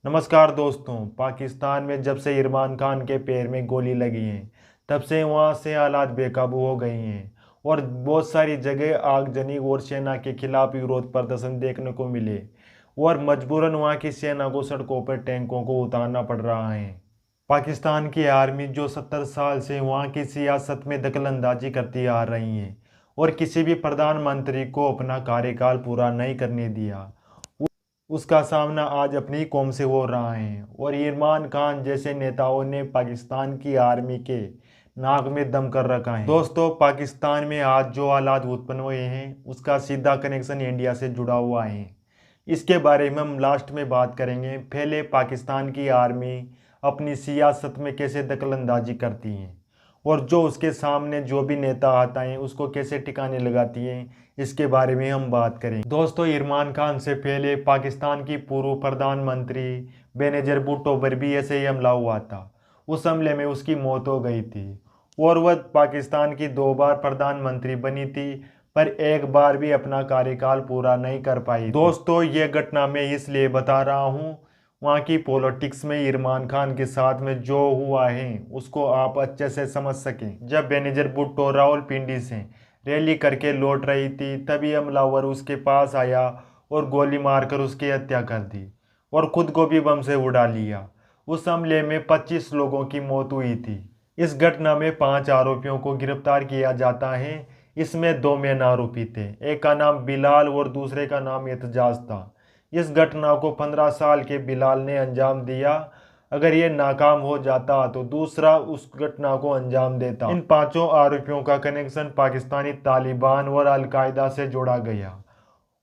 नमस्कार दोस्तों। पाकिस्तान में जब से इरफान खान के पैर में गोली लगी है तब से वहां से हालात बेकाबू हो गए हैं और बहुत सारी जगह आगजनी और सेना के खिलाफ विरोध प्रदर्शन देखने को मिले और मजबूरन वहां की सेना को सड़कों पर टैंकों को उतारना पड़ रहा है। पाकिस्तान की आर्मी जो 70 साल से वहां की सियासत में दखलंदाजी करती आ रही है और किसी भी प्रधानमंत्री को अपना कार्यकाल पूरा नहीं करने दिया, उसका सामना आज अपनी कौम से हो रहा है। और इरफान खान जैसे नेताओं ने पाकिस्तान की आर्मी के नाक में दम कर रखा है। दोस्तों, पाकिस्तान में आज जो हालात उत्पन्न हुए हैं उसका सीधा कनेक्शन इंडिया से जुड़ा हुआ है। इसके बारे में हम लास्ट में बात करेंगे। पहले पाकिस्तान की आर्मी अपनी सियासत में कैसे दखलंदाजी करती है और जो उसके सामने जो भी नेता आता है उसको कैसे ठिकाने लगाती है, इसके बारे में हम बात करें। दोस्तों, इरफान खान से पहले पाकिस्तान की पूर्व प्रधानमंत्री बेनजीर भुट्टो पर भी ऐसे ही हमला हुआ था। उस हमले में उसकी मौत हो गई थी और वह पाकिस्तान की 2 बार प्रधानमंत्री बनी थी पर एक बार भी अपना कार्यकाल पूरा नहीं कर पाई। दोस्तों, ये घटना मैं इसलिए बता रहा हूँ, वहाँ की पॉलिटिक्स में इरफान खान के साथ में जो हुआ है उसको आप अच्छे से समझ सकें। जब बेनजीर भुट्टो रावलपिंडी से रैली करके लौट रही थी तभी हमलावर उसके पास आया और गोली मारकर उसकी हत्या कर दी और खुद को भी बम से उड़ा लिया। उस हमले में 25 लोगों की मौत हुई थी। इस घटना में 5 आरोपियों को गिरफ्तार किया जाता है। इसमें 2 मेन आरोपी थे, एक का नाम बिलाल और दूसरे का नाम एतजाज था। इस घटना को 15 साल के बिलाल ने अंजाम दिया। अगर ये नाकाम हो जाता तो दूसरा उस घटना को अंजाम देता। इन 5 आरोपियों का कनेक्शन पाकिस्तानी तालिबान और अलकायदा से जोड़ा गया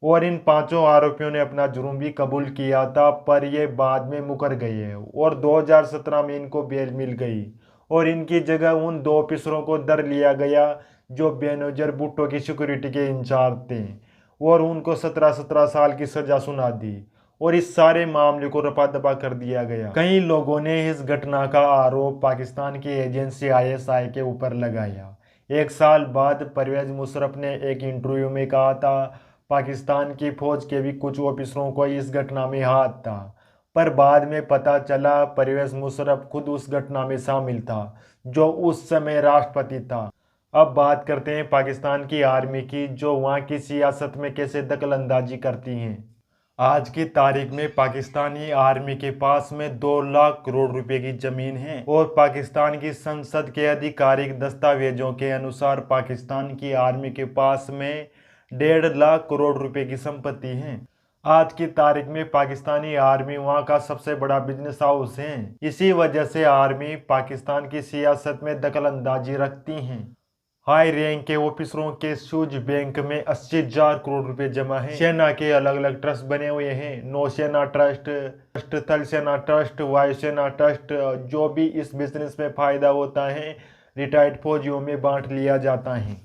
और इन 5 आरोपियों ने अपना जुर्म भी कबूल किया था पर ये बाद में मुकर गए और 2017 में इनको बेल मिल गई और इनकी जगह उन 2 ऑफिसरों को दर लिया गया जो बेनजीर भुट्टो की सिक्योरिटी के इंचार्ज थे और उनको 17-17 साल की सजा सुना दी और इस सारे मामले को रफा दफा कर दिया गया। कई लोगों ने इस घटना का आरोप पाकिस्तान की एजेंसी आईएसआई के ऊपर लगाया। 1 साल बाद परवेज मुशर्रफ ने एक इंटरव्यू में कहा था पाकिस्तान की फौज के भी कुछ ऑफिसरों को इस घटना में हाथ था, पर बाद में पता चला परवेज मुशर्रफ खुद उस घटना में शामिल था जो उस समय राष्ट्रपति था। अब बात करते हैं पाकिस्तान की आर्मी की, जो वहाँ की सियासत में कैसे दखलंदाजी करती हैं। आज की तारीख में पाकिस्तानी आर्मी के पास में 2 लाख करोड़ रुपए की जमीन है और पाकिस्तान की संसद के आधिकारिक दस्तावेजों के अनुसार पाकिस्तान की आर्मी के पास में 1.5 लाख करोड़ रुपए की संपत्ति है। आज की तारीख में पाकिस्तानी आर्मी वहाँ का सबसे बड़ा बिजनेस हाउस है। इसी वजह से आर्मी पाकिस्तान की सियासत में दखलंदाजी रखती है। हाई रैंक के ऑफिसरों के सूज बैंक में 80,000 करोड़ रुपए जमा है। सेना के अलग अलग ट्रस्ट बने हुए हैं, नौसेना ट्रस्ट, थल सेना ट्रस्ट, वायुसेना ट्रस्ट। जो भी इस बिजनेस में फायदा होता है रिटायर्ड फौजियों में बांट लिया जाता है।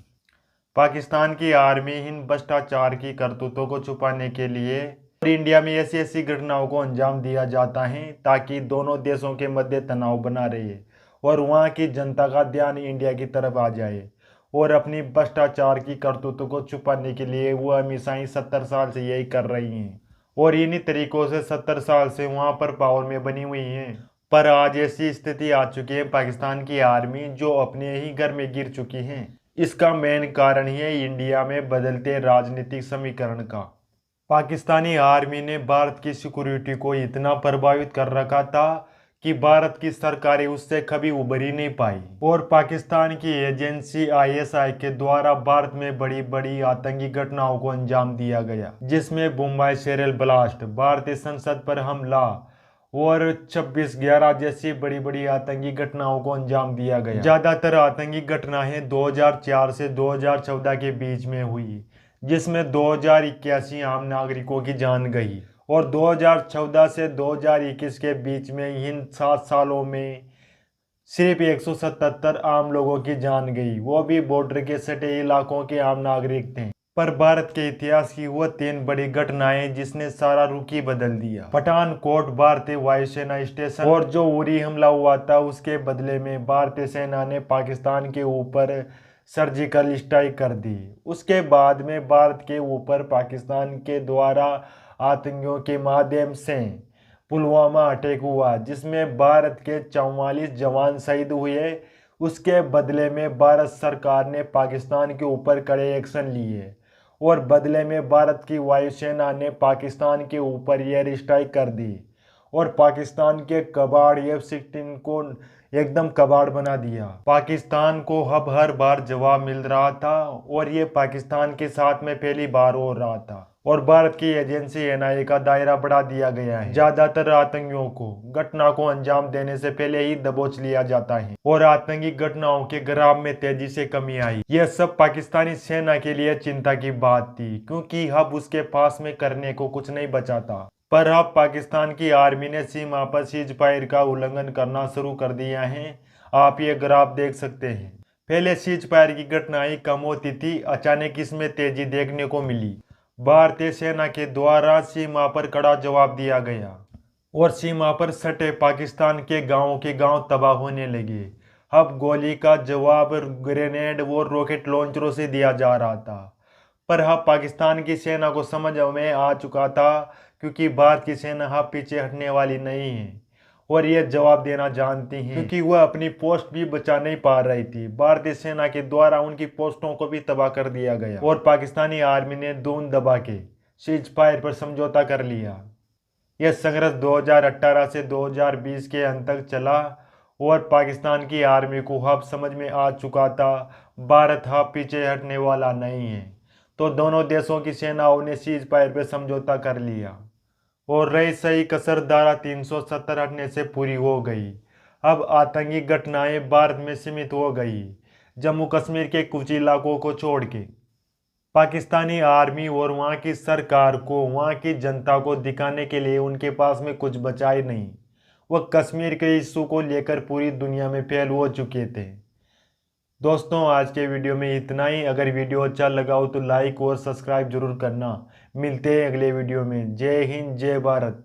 पाकिस्तान की आर्मी इन भ्रष्टाचार की करतूतों को छुपाने के लिए और इंडिया में ऐसी ऐसी घटनाओं को अंजाम दिया जाता है ताकि दोनों देशों के मध्य तनाव बना रहे और वहाँ की जनता का ध्यान इंडिया की तरफ आ जाए। और अपनी भ्रष्टाचार की करतूतों को छुपाने के लिए वो हमेशा ही 70 साल से यही कर रही हैं और इन्हीं तरीकों से 70 साल से वहाँ पर पावर में बनी हुई हैं। पर आज ऐसी स्थिति आ चुकी है पाकिस्तान की आर्मी जो अपने ही घर में गिर चुकी है। इसका मेन कारण ही है इंडिया में बदलते राजनीतिक समीकरण का। पाकिस्तानी आर्मी ने भारत की सिक्योरिटी को इतना प्रभावित कर रखा था कि भारत की सरकारें उससे कभी उबर ही नहीं पाई और पाकिस्तान की एजेंसी आईएसआई के द्वारा भारत में बड़ी बड़ी आतंकी घटनाओं को अंजाम दिया गया, जिसमें मुंबई सीरियल ब्लास्ट, भारतीय संसद पर हमला और 26/11 जैसी बड़ी बड़ी आतंकी घटनाओं को अंजाम दिया गया। ज्यादातर आतंकी घटनाएं 2004 से 2014 के बीच में हुई, जिसमें 2081 आम नागरिकों की जान गई और 2014 से 2021 के बीच में इन 7 सालों में सिर्फ 177 आम लोगों की जान गई, वो भी बॉर्डर के सटे इलाकों के आम नागरिक थे। पर भारत के इतिहास की वो 3 बड़ी घटनाएं जिसने सारा रुख ही बदल दिया। पठानकोट भारतीय वायुसेना स्टेशन और जो उरी हमला हुआ था उसके बदले में भारतीय सेना ने पाकिस्तान के ऊपर सर्जिकल स्ट्राइक कर दी। उसके बाद में भारत के ऊपर पाकिस्तान के द्वारा आतंकियों के माध्यम से पुलवामा अटैक हुआ जिसमें भारत के 44 जवान शहीद हुए। उसके बदले में भारत सरकार ने पाकिस्तान के ऊपर कड़े एक्शन लिए और बदले में भारत की वायुसेना ने पाकिस्तान के ऊपर एयर स्ट्राइक कर दी और पाकिस्तान के कबाड़ F-16 को एकदम कबाड़ बना दिया। पाकिस्तान को अब हर बार जवाब मिल रहा था और ये पाकिस्तान के साथ में पहली बार हो रहा था और भारत की एजेंसी NIA का दायरा बढ़ा दिया गया है। ज्यादातर आतंकियों को घटना को अंजाम देने से पहले ही दबोच लिया जाता है और आतंकी घटनाओं के ग्राफ में तेजी से कमी आई। यह सब पाकिस्तानी सेना के लिए चिंता की बात थी क्योंकि अब उसके पास में करने को कुछ नहीं बचा था। पर अब पाकिस्तान की आर्मी ने सीमा पर सीज फायर का उल्लंघन करना शुरू कर दिया है। आप ये ग्राफ देख सकते हैं। पहले सीज फायर की घटनाएं कम होती थी, अचानक इसमें तेजी देखने को मिली। भारतीय सेना के द्वारा सीमा पर कड़ा जवाब दिया गया और सीमा पर सटे पाकिस्तान के गांव तबाह होने लगे। अब गोली का जवाब ग्रेनेड और रॉकेट लॉन्चरों से दिया जा रहा था। पर अब पाकिस्तान की सेना को समझ में आ चुका था क्योंकि भारत की सेना अब पीछे हटने वाली नहीं है और यह जवाब देना जानती है क्योंकि वह अपनी पोस्ट भी बचा नहीं पा रही थी। भारतीय सेना के द्वारा उनकी पोस्टों को भी तबाह कर दिया गया और पाकिस्तानी आर्मी ने दून दबा के सीज फायर पर समझौता कर लिया। यह संघर्ष 2018 से 2020 के अंत तक चला और पाकिस्तान की आर्मी को अब समझ में आ चुका था भारत अब पीछे हटने वाला नहीं है। तो दोनों देशों की सेनाओं ने सीज फायर पर समझौता कर लिया और रही सही कसर धारा 370 हटने से पूरी हो गई। अब आतंकी घटनाएं भारत में सीमित हो गई, जम्मू कश्मीर के कुछ इलाकों को छोड़ के। पाकिस्तानी आर्मी और वहाँ की सरकार को वहाँ की जनता को दिखाने के लिए उनके पास में कुछ बचा ही नहीं। वह कश्मीर के इशू को लेकर पूरी दुनिया में फेल हो चुके थे। दोस्तों आज के वीडियो में इतना ही। अगर वीडियो अच्छा लगा हो तो लाइक और सब्सक्राइब जरूर करना। मिलते हैं अगले वीडियो में। जय हिंद जय भारत।